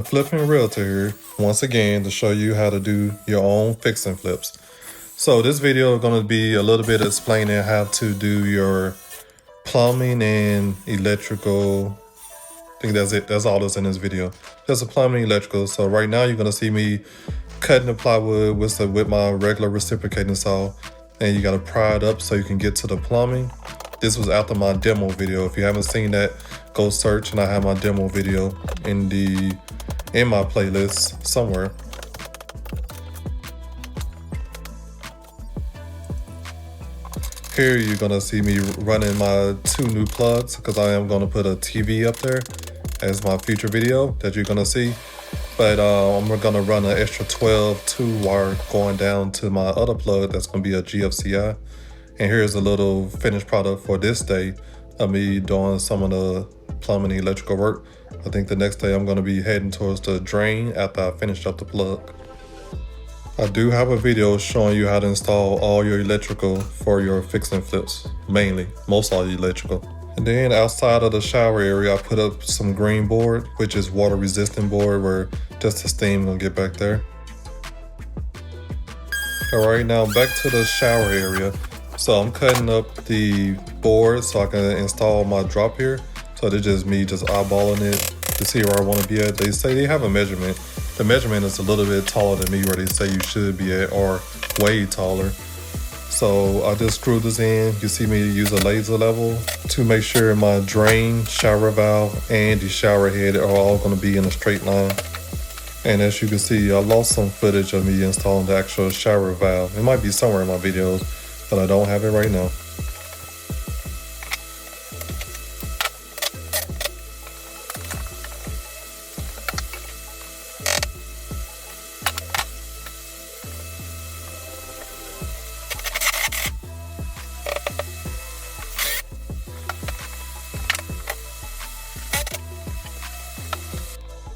The Flipping Realtor here, once again, to show you how to do your own fix and flips. So this video is going to be a little bit explaining how to do your plumbing and electrical. I think that's it. That's all that's in this video. Just a plumbing and electrical. So right now you're going to see me cutting the plywood with my regular reciprocating saw. And you got to pry it up so you can get to the plumbing. This was after my demo video. If you haven't seen that, go search, and I have my demo video in my playlist somewhere. Here you're gonna see me running my 2 new plugs because I am gonna put a TV up there as my future video that you're gonna see. But I'm gonna run an extra 12 2-wire going down to my other plug that's gonna be a GFCI. And here's a little finished product for this day of me doing some of the plumbing and electrical work. I think the next day I'm gonna be heading towards the drain after I finish up the plug. I do have a video showing you how to install all your electrical for your fix and flips, mainly, most all your electrical. And then outside of the shower area, I put up some green board, which is water resistant board where just the steam will get back there. All right, now back to the shower area. So I'm cutting up the board so I can install my drop here. So it's just me just eyeballing it to see where I want to be at. They say they have a measurement. The measurement is a little bit taller than me where they say you should be at, or way taller. So I just screwed this in. You see me use a laser level to make sure my drain, shower valve, and the shower head are all going to be in a straight line. And as you can see, I lost some footage of me installing the actual shower valve. It might be somewhere in my videos, but I don't have it right now.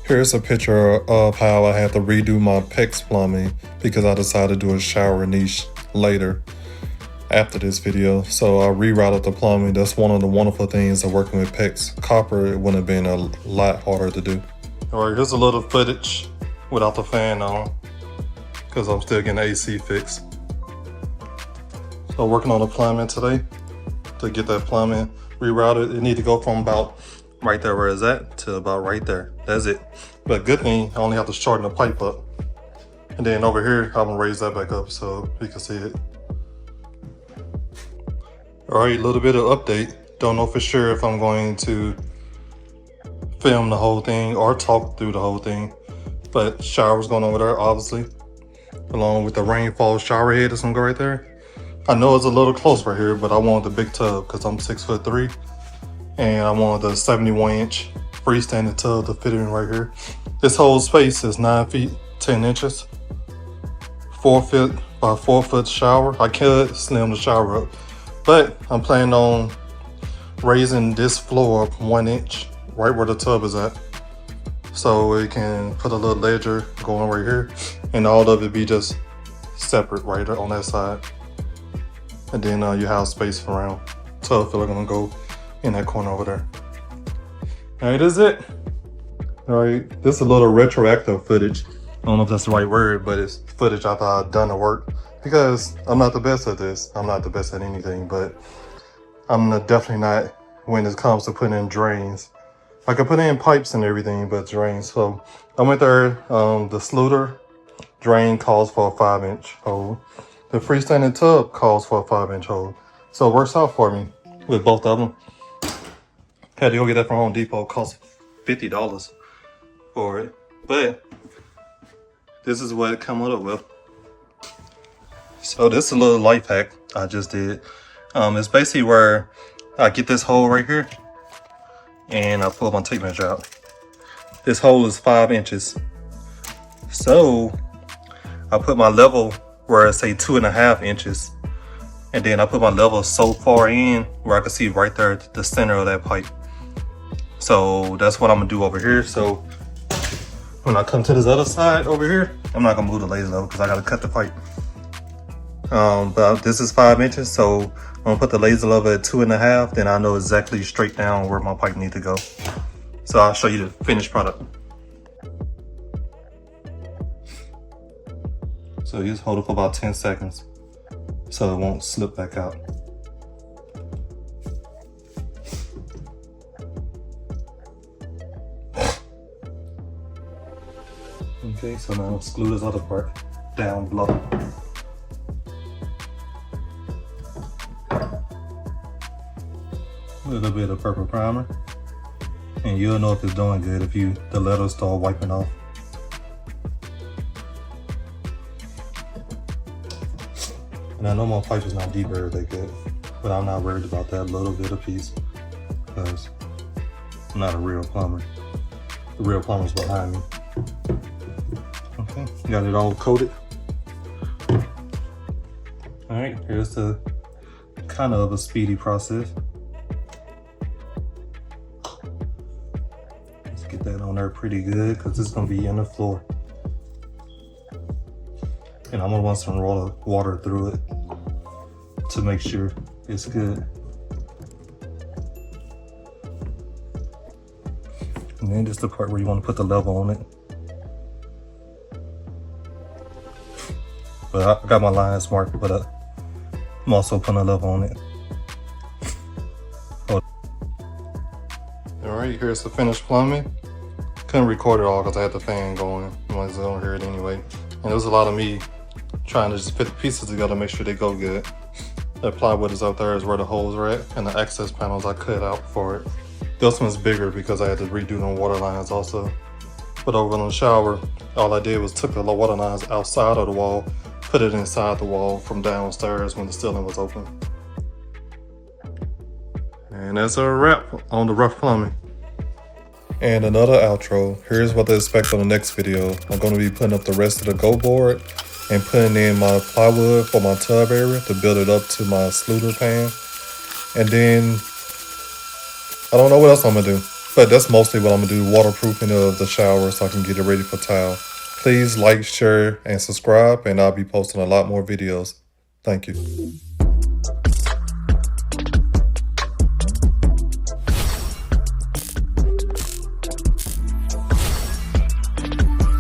Here's a picture of how I had to redo my PEX plumbing because I decided to do a shower niche later after this video. So I rerouted the plumbing. That's one of the wonderful things of working with PEX. Copper, it would have been a lot harder to do. All right, here's a little footage without the fan on because I'm still getting the AC fixed. So working on the plumbing today to get that plumbing rerouted. It need to go from about right there where it's at to about right there. That's it. But good thing I only have to shorten the pipe up. And then over here, I'm gonna raise that back up so you can see it. All right, a little bit of update. Don't know for sure if I'm going to film the whole thing or talk through the whole thing. But shower's going over there, obviously. Along with the rainfall shower head that's gonna go right there. I know it's a little close right here, but I want the big tub because I'm 6'3". And I wanted the 71-inch freestanding tub to fit in right here. This whole space is 9 feet 10 inches, 4 foot by 4 foot shower. I could slim the shower up, but I'm planning on raising this floor up 1 inch right where the tub is at, so we can put a little ledger going right here, and all of it be just separate right on that side. And then you have space around. Tub filler gonna go in that corner over there. All right, that's it. All right, this is a little retroactive footage. I don't know if that's the right word, but it's footage after I've done the work because I'm not the best at this. I'm not the best at anything, but I'm definitely not when it comes to putting in drains. I can put in pipes and everything, but drains. So I went there, the Sluter drain calls for a 5-inch hole. The freestanding tub calls for a 5-inch hole. So it works out for me with both of them. Had to go get that from Home Depot. It cost $50 for it. But this is what it comes up with. So this is a little life hack I just did. It's basically where I get this hole right here and I pull my tape measure out. This hole is 5 inches. So I put my level where I say 2.5 inches. And then I put my level so far in where I can see right there the center of that pipe. So that's what I'm gonna do over here. So when I come to this other side over here, I'm not gonna move the laser level because I gotta cut the pipe. But this is 5 inches, so I'm gonna put the laser level at 2.5, then I know exactly straight down where my pipe needs to go. So I'll show you the finished product. So you just hold it for about 10 seconds so it won't slip back out. Okay, so now let's glue this other part down below. A little bit of purple primer, and you'll know if it's doing good if the letters start wiping off. And I know my pipe is not deburred that good, but I'm not worried about that little bit of piece because I'm not a real plumber. The real plumber's behind me. Okay, got it all coated. All right, here's the kind of a speedy process. Let's get that on there pretty good because it's gonna be in the floor. And I'm gonna run some water through it to make sure it's good. And then just the part where you want to put the level on it. But I got my lines marked, but I'm also putting a level on it. Oh. All right, here's the finished plumbing. Couldn't record it all because I had the fan going. You might as well don't hear it anyway. And it was a lot of me trying to just put the pieces together, make sure they go good. The plywood is out there is where the holes are at, and the access panels I cut out for it. This one's bigger because I had to redo the water lines also. But over on the shower, all I did was took the water lines outside of the wall, put it inside the wall from downstairs when the ceiling was open. And that's a wrap on the rough plumbing. And another outro. Here's what to expect on the next video. I'm going to be putting up the rest of the go board and putting in my plywood for my tub area to build it up to my sluter pan. And then I don't know what else I'm gonna do, but that's mostly what I'm gonna do, waterproofing of the shower so I can get it ready for tile. Please like, share, and subscribe, and I'll be posting a lot more videos. Thank you.